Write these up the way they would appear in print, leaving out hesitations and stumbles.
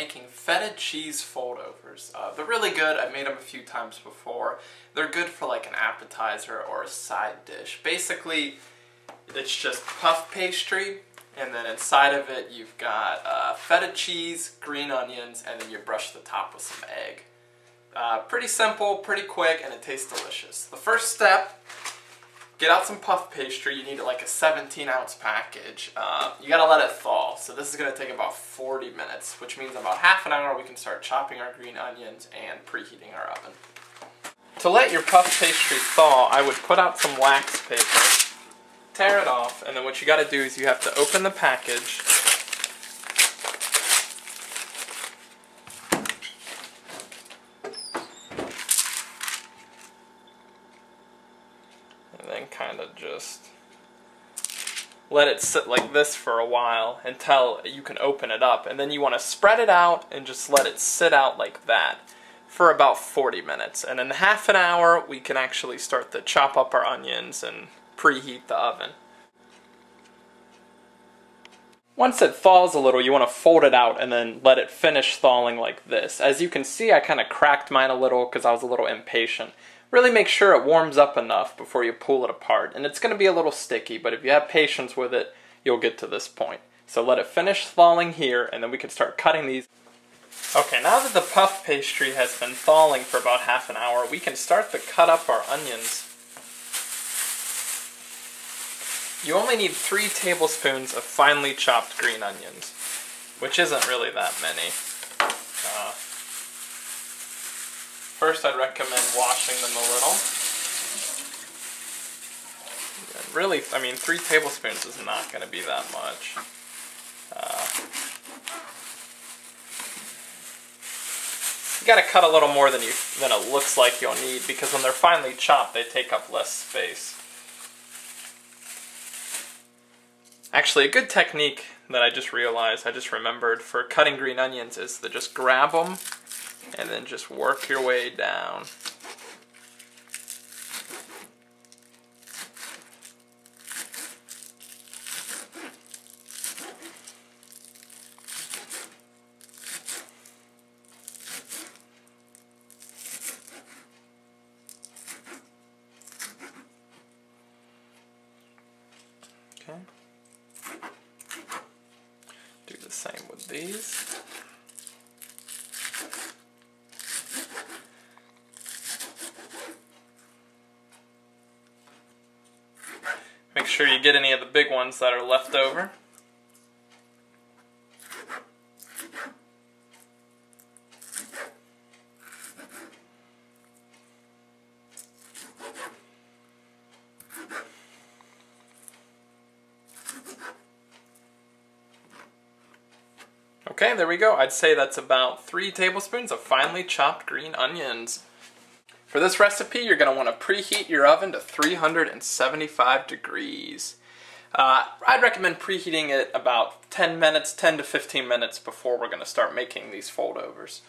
making feta cheese foldovers. They're really good. I've made them a few times before. They're good for like an appetizer or a side dish. Basically, it's just puff pastry, and then inside of it you've got feta cheese, green onions, and then you brush the top with some egg. Pretty simple, pretty quick, and it tastes delicious. The first step, get out some puff pastry. You need like a 17-ounce package. You gotta let it thaw, so this is gonna take about 40 minutes, which means about half an hour we can start chopping our green onions and preheating our oven. To let your puff pastry thaw, I would put out some wax paper, tear it off, and then what you gotta do is you have to open the package, and then kind of just let it sit like this for a while until you can open it up, and then you want to spread it out and just let it sit out like that for about 40 minutes, and in half an hour we can actually start to chop up our onions and preheat the oven. Once it thaws a little, you want to fold it out and then let it finish thawing like this. As you can see, I kind of cracked mine a little because I was a little impatient. Really make sure it warms up enough before you pull it apart, and it's going to be a little sticky, but if you have patience with it, you'll get to this point. So let it finish thawing here, and then we can start cutting these. Okay, now that the puff pastry has been thawing for about half an hour, we can start to cut up our onions. You only need 3 tablespoons of finely chopped green onions, which isn't really that many. First, I'd recommend washing them a little. And really, I mean, 3 tablespoons is not going to be that much. You got to cut a little more than it looks like you'll need, because when they're finely chopped, they take up less space. Actually, a good technique that I just remembered for cutting green onions is to just grab them and then just work your way down. Okay. Do the same with these. Make sure you get any of the big ones that are left over. Okay, there we go. I'd say that's about 3 tablespoons of finely chopped green onions. For this recipe, you're going to want to preheat your oven to 375 degrees. I'd recommend preheating it about 10 to 15 minutes before we're going to start making these foldovers.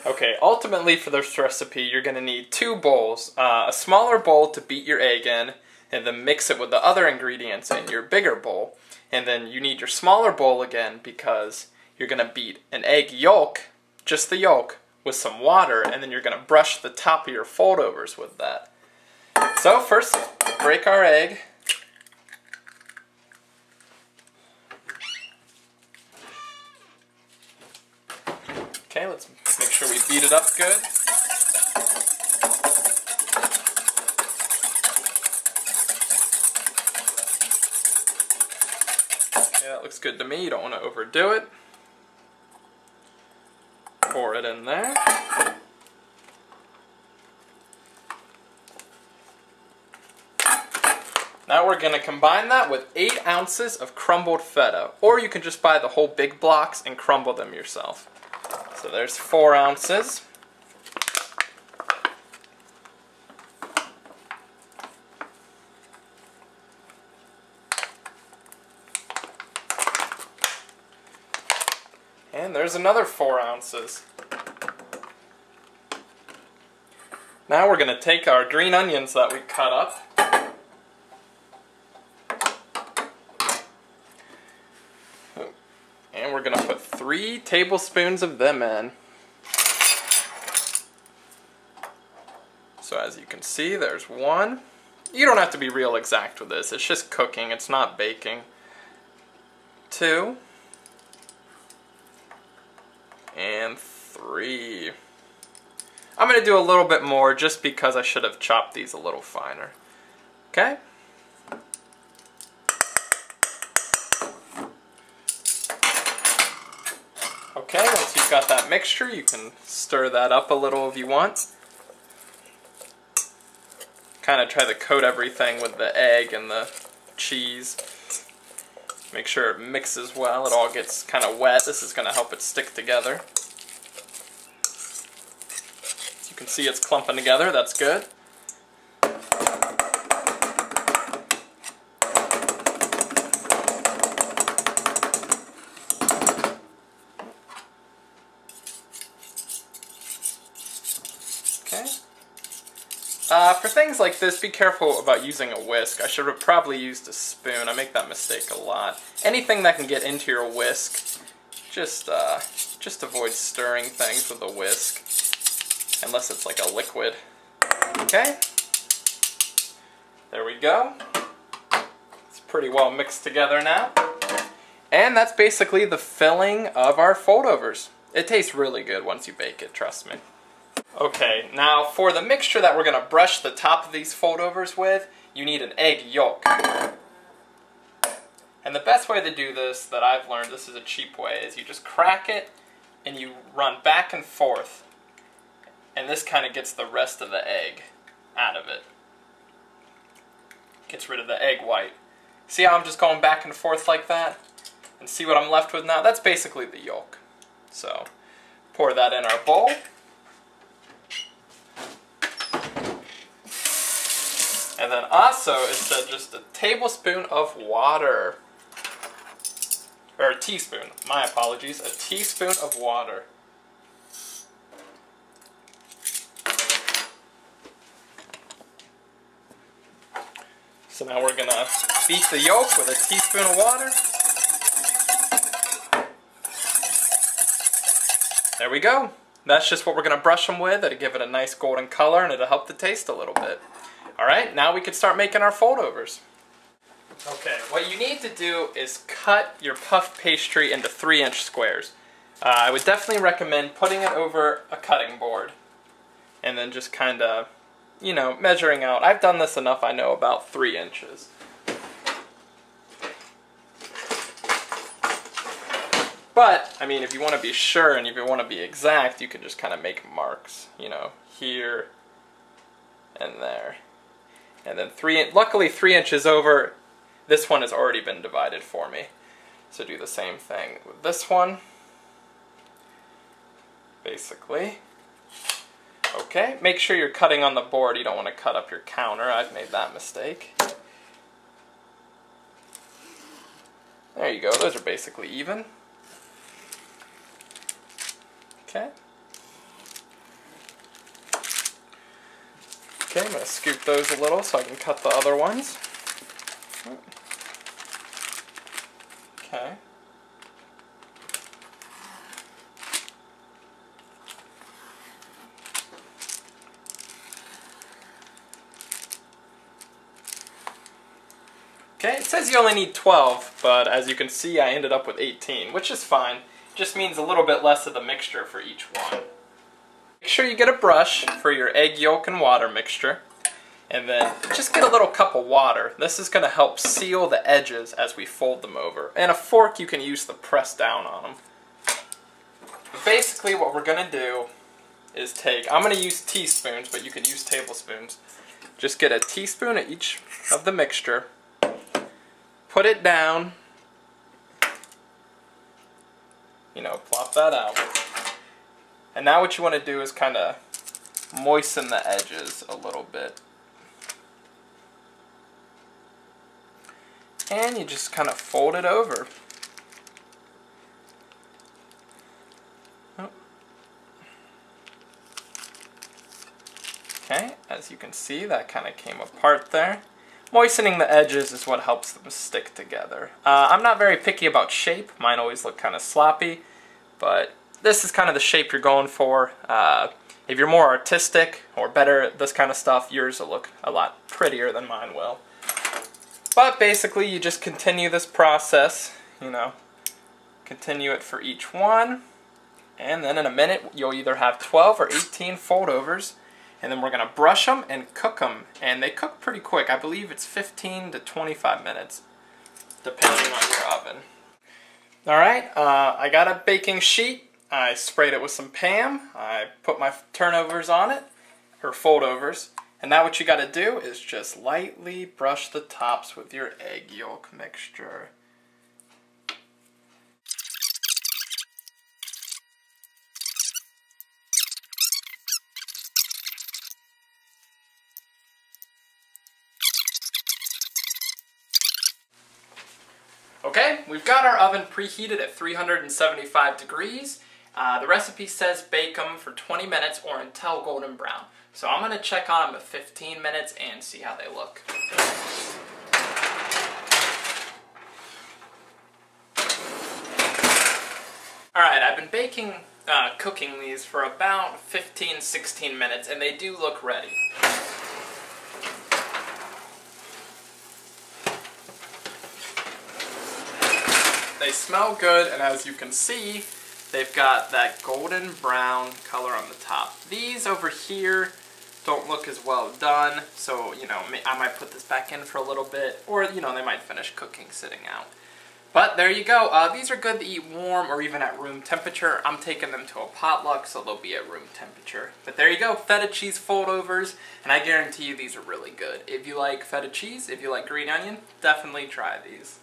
Okay, ultimately for this recipe, you're going to need 2 bowls. A smaller bowl to beat your egg in, and then mix it with the other ingredients in your bigger bowl. And then you need your smaller bowl again because you're going to beat an egg yolk, just the yolk, with some water, and then you're going to brush the top of your foldovers with that. So first, break our egg. Okay, let's make sure we beat it up good. Okay, that looks good to me. You don't want to overdo it. Pour it in there. Now we're going to combine that with 8 ounces of crumbled feta, or you can just buy the whole big blocks and crumble them yourself. So there's 4 ounces. And there's another 4 ounces. Now we're going to take our green onions that we cut up. And we're going to put 3 3 tablespoons of them in. So as you can see, there's 1. You don't have to be real exact with this. It's just cooking. It's not baking. 2. And 3. I'm going to do a little bit more just because I should have chopped these a little finer. Okay? Okay, once you've got that mixture, you can stir that up a little if you want. Kind of try to coat everything with the egg and the cheese. Make sure it mixes well, it all gets kind of wet. This is going to help it stick together. As you can see, it's clumping together, that's good. Okay. For things like this, be careful about using a whisk. I should have probably used a spoon. I make that mistake a lot. Anything that can get into your whisk, just avoid stirring things with a whisk, unless it's like a liquid. Okay? There we go. It's pretty well mixed together now. And that's basically the filling of our Foldovers. It tastes really good once you bake it, trust me. Okay, now for the mixture that we're going to brush the top of these Foldovers with, you need an egg yolk. And the best way to do this, that I've learned, this is a cheap way, is you just crack it and you run back and forth. And this kind of gets the rest of the egg out of it. Gets rid of the egg white. See how I'm just going back and forth like that? And see what I'm left with now? That's basically the yolk. So, pour that in our bowl. And then also, it said just a tablespoon of water. Or a teaspoon, my apologies. A teaspoon of water. So now we're going to beat the yolk with a teaspoon of water. There we go. That's just what we're going to brush them with. It'll give it a nice golden color and it'll help the taste a little bit. Alright, now we can start making our Foldovers. Okay, what you need to do is cut your puff pastry into 3-inch squares. I would definitely recommend putting it over a cutting board and then just kind of, you know, measuring out. I've done this enough, I know, about 3 inches. But, I mean, if you want to be sure and if you want to be exact, you can just kind of make marks, you know, here and there. And then luckily 3 inches over, this one has already been divided for me. So do the same thing with this one. Basically. Okay, make sure you're cutting on the board. You don't want to cut up your counter. I've made that mistake. There you go, those are basically even. Okay. Okay, I'm going to scoop those a little so I can cut the other ones. Okay. Okay, it says you only need 12, but as you can see I ended up with 18, which is fine. Just means a little bit less of the mixture for each one. Make sure you get a brush for your egg yolk and water mixture, and then just get a little cup of water. This is going to help seal the edges as we fold them over. And a fork you can use to press down on them. But basically what we're going to do is take, I'm going to use teaspoons, but you can use tablespoons. Just get a teaspoon of each of the mixture, put it down, you know, plop that out. And now what you want to do is kind of moisten the edges a little bit. And you just kind of fold it over. Oh. Okay, as you can see, that kind of came apart there. Moistening the edges is what helps them stick together. I'm not very picky about shape. Mine always look kind of sloppy. but this is kind of the shape you're going for. If you're more artistic or better at this kind of stuff, yours will look a lot prettier than mine will. But basically, you just continue this process, you know, continue it for each one, and then in a minute, you'll either have 12 or 18 foldovers, and then we're going to brush them and cook them, and they cook pretty quick. I believe it's 15 to 25 minutes, depending on your oven. Alright, I got a baking sheet. I sprayed it with some Pam. I put my turnovers on it, or foldovers. And now what you got to do is just lightly brush the tops with your egg yolk mixture. Okay, we've got our oven preheated at 375 degrees. The recipe says bake them for 20 minutes or until golden brown. So I'm going to check on them at 15 minutes and see how they look. Alright, I've been cooking these for about 15-16 minutes, and they do look ready. They smell good, and as you can see, they've got that golden brown color on the top. These over here don't look as well done, so, you know, I might put this back in for a little bit, or, you know, they might finish cooking sitting out. But there you go. These are good to eat warm or even at room temperature. I'm taking them to a potluck, so they'll be at room temperature. But there you go, feta cheese foldovers, and I guarantee you these are really good. If you like feta cheese, if you like green onion, definitely try these.